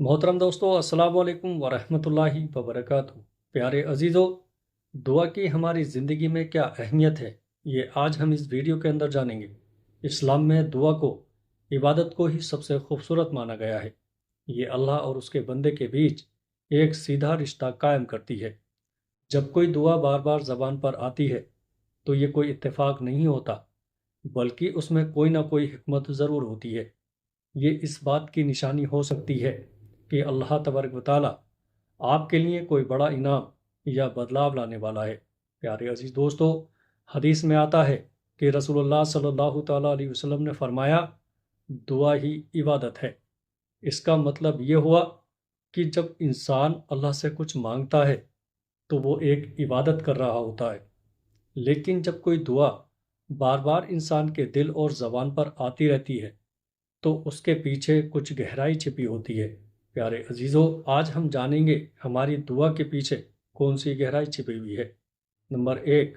मोहतरम दोस्तों, अस्सलाम वालेकुम वरहमतुल्लाहि वबरकातुहू। प्यारे अजीज़ों, दुआ की हमारी ज़िंदगी में क्या अहमियत है, ये आज हम इस वीडियो के अंदर जानेंगे। इस्लाम में दुआ को इबादत को ही सबसे खूबसूरत माना गया है। ये अल्लाह और उसके बंदे के बीच एक सीधा रिश्ता कायम करती है। जब कोई दुआ बार बार ज़बान पर आती है तो ये कोई इत्तेफाक नहीं होता, बल्कि उसमें कोई ना कोई हिकमत ज़रूर होती है। ये इस बात की निशानी हो सकती है कि अल्लाह तबारक व तआला आपके लिए कोई बड़ा इनाम या बदलाव लाने वाला है। प्यारे अजीज दोस्तों, हदीस में आता है कि रसूलुल्लाह सल्लल्लाहु ताला अलैहि वसल्लम ने फरमाया, दुआ ही इबादत है। इसका मतलब ये हुआ कि जब इंसान अल्लाह से कुछ मांगता है तो वो एक इबादत कर रहा होता है। लेकिन जब कोई दुआ बार बार इंसान के दिल और ज़बान पर आती रहती है तो उसके पीछे कुछ गहराई छिपी होती है। प्यारे अजीज़ों, आज हम जानेंगे हमारी दुआ के पीछे कौन सी गहराई छिपी हुई है। नंबर एक,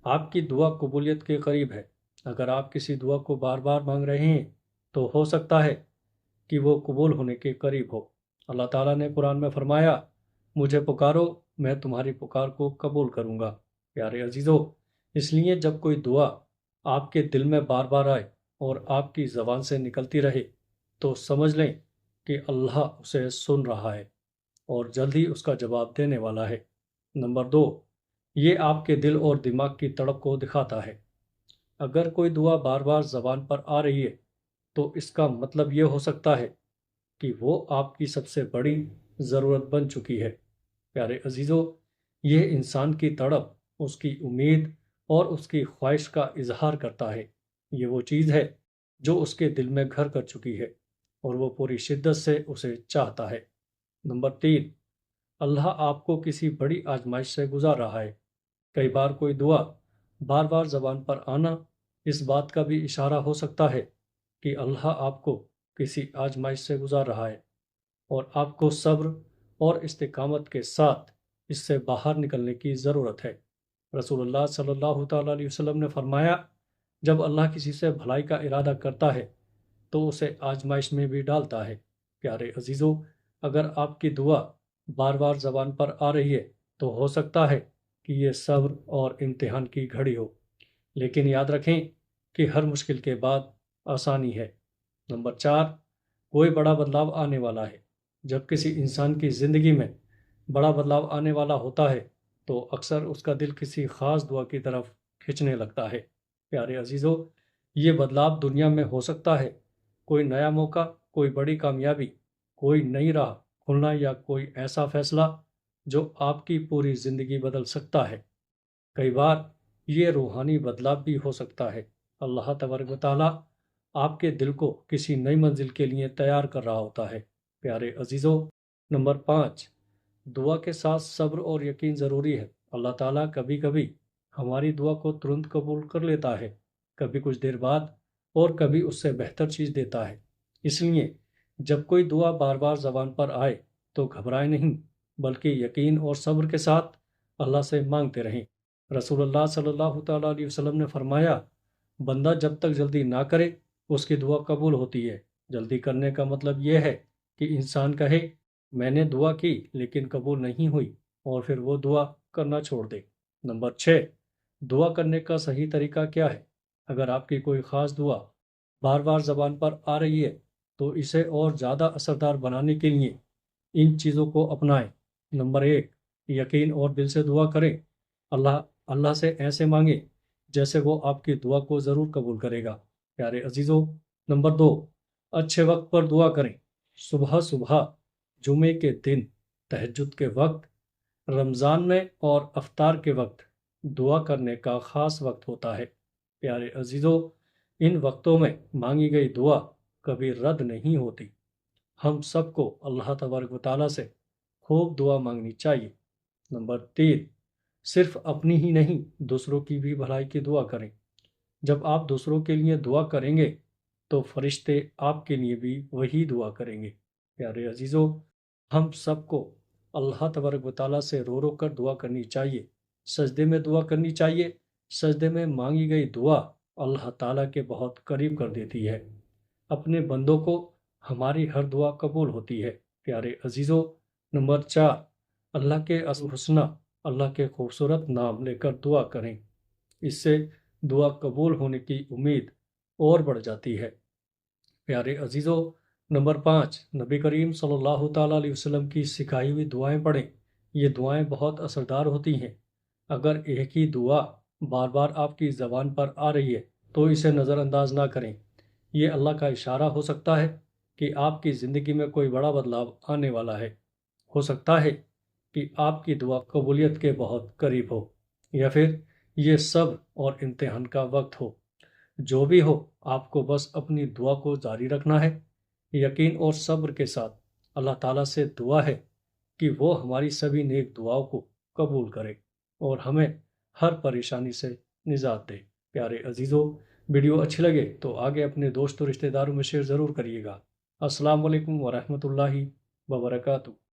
आपकी दुआ कबूलियत के करीब है। अगर आप किसी दुआ को बार बार मांग रहे हैं तो हो सकता है कि वो कबूल होने के करीब हो। अल्लाह ताला ने कुरान में फरमाया, मुझे पुकारो, मैं तुम्हारी पुकार को कबूल करूँगा। प्यारे अजीज़ों, इसलिए जब कोई दुआ आपके दिल में बार बार आए और आपकी ज़बान से निकलती रहे तो समझ लें कि अल्लाह उसे सुन रहा है और जल्द ही उसका जवाब देने वाला है। नंबर दो, ये आपके दिल और दिमाग की तड़प को दिखाता है। अगर कोई दुआ बार बार ज़बान पर आ रही है तो इसका मतलब ये हो सकता है कि वो आपकी सबसे बड़ी ज़रूरत बन चुकी है। प्यारे अजीज़ों, यह इंसान की तड़प, उसकी उम्मीद और उसकी ख्वाहिश का इजहार करता है। ये वो चीज़ है जो उसके दिल में घर कर चुकी है और वो पूरी शिद्दत से उसे चाहता है। नंबर तीन, अल्लाह आपको किसी बड़ी आजमाइश से गुजार रहा है। कई बार कोई दुआ बार बार ज़बान पर आना इस बात का भी इशारा हो सकता है कि अल्लाह आपको किसी आजमाइश से गुजार रहा है और आपको सब्र और इस्तिकामत के साथ इससे बाहर निकलने की ज़रूरत है। रसूलुल्लाह सल्लल्लाहु ताला अलैहि वसल्लम ने फरमाया, जब अल्लाह किसी से भलाई का इरादा करता है तो उसे आजमाइश में भी डालता है। प्यारे अजीज़ों, अगर आपकी दुआ बार बार ज़बान पर आ रही है तो हो सकता है कि ये सब्र और इम्तिहान की घड़ी हो। लेकिन याद रखें कि हर मुश्किल के बाद आसानी है। नंबर चार, कोई बड़ा बदलाव आने वाला है। जब किसी इंसान की ज़िंदगी में बड़ा बदलाव आने वाला होता है तो अक्सर उसका दिल किसी ख़ास दुआ की तरफ खिंचने लगता है। प्यारे अजीज़ों, ये बदलाव दुनिया में हो सकता है कोई नया मौका, कोई बड़ी कामयाबी, कोई नई राह खुलना या कोई ऐसा फैसला जो आपकी पूरी ज़िंदगी बदल सकता है। कई बार ये रूहानी बदलाव भी हो सकता है। अल्लाह तबारक व तआला आपके दिल को किसी नई मंजिल के लिए तैयार कर रहा होता है। प्यारे अजीज़ों, नंबर पाँच, दुआ के साथ सब्र और यकीन ज़रूरी है। अल्लाह ताला कभी कभी हमारी दुआ को तुरंत कबूल कर लेता है, कभी कुछ देर बाद और कभी उससे बेहतर चीज़ देता है। इसलिए जब कोई दुआ बार बार ज़बान पर आए तो घबराए नहीं, बल्कि यकीन और सब्र के साथ अल्लाह से मांगते रहें। रसूलुल्लाह सल्लल्लाहु ताला अलैहि वसल्लम ने फरमाया, बंदा जब तक जल्दी ना करे उसकी दुआ कबूल होती है। जल्दी करने का मतलब यह है कि इंसान कहे, मैंने दुआ की लेकिन कबूल नहीं हुई, और फिर वो दुआ करना छोड़ दे। नंबर छः, दुआ करने का सही तरीका क्या है। अगर आपकी कोई ख़ास दुआ बार बार ज़बान पर आ रही है तो इसे और ज़्यादा असरदार बनाने के लिए इन चीज़ों को अपनाएं। नंबर एक, यकीन और दिल से दुआ करें। अल्लाह अल्लाह से ऐसे मांगे जैसे वो आपकी दुआ को ज़रूर कबूल करेगा। प्यारे अजीज़ों, नंबर दो, अच्छे वक्त पर दुआ करें। सुबह सुबह, जुमे के दिन, तहज्जुद के वक्त, रमज़ान में और अफ्तार के वक्त दुआ करने का ख़ास वक्त होता है। प्यारे अजीज़ों, इन वक्तों में मांगी गई दुआ कभी रद्द नहीं होती। हम सबको अल्लाह तबारक व तआला से खूब दुआ मांगनी चाहिए। नंबर तीन, सिर्फ अपनी ही नहीं, दूसरों की भी भलाई की दुआ करें। जब आप दूसरों के लिए दुआ करेंगे तो फरिश्ते आपके लिए भी वही दुआ करेंगे। प्यारे अजीज़ों, हम सबको अल्लाह तबारक व तआला से रो रो कर दुआ करनी चाहिए, सजदे में दुआ करनी चाहिए। सजदे में मांगी गई दुआ अल्लाह ताला के बहुत करीब कर देती है। अपने बंदों को हमारी हर दुआ कबूल होती है। پیارے عزیزوں، نمبر 4، اللہ کے حسنہ، اللہ کے خوبصورت نام لے کر دعا کریں، اس سے دعا قبول ہونے کی امید اور بڑھ جاتی ہے۔ پیارے عزیزوں، نمبر 5، نبی کریم صلی اللہ تعالیٰ علیہ وسلم کی سکھائی ہوئی دعائیں پڑھیں۔ یہ دعائیں بہت اثردار ہوتی ہیں۔ اگر ایک ہی دعا بار بار آپ کی زبان پر آ رہی ہے تو اسے نظر انداز نہ کریں۔ یہ اللہ کا اشارہ ہو سکتا ہے کہ آپ کی زندگی میں کوئی بڑا بدلاؤ آنے والا ہے۔ ہو سکتا ہے کہ آپ کی دعا قبولیت کے بہت قریب ہو، یا پھر یہ صبر اور امتحان کا وقت ہو۔ جو بھی ہو، آپ کو بس اپنی دعا کو جاری رکھنا ہے۔ یقین اور صبر کے ساتھ اللہ تعالیٰ سے دعا ہے کہ وہ ہماری سبھی نیک دعاؤں کو قبول کرے اور ہمیں ہر پریشانی سے نجات دے۔ پیارے عزیزوں، ویڈیو اچھی لگے تو آگے اپنے دوست و رشتہ داروں میں شیئر ضرور کریے گا۔ السلام علیکم ورحمۃ اللہ وبرکاتہ۔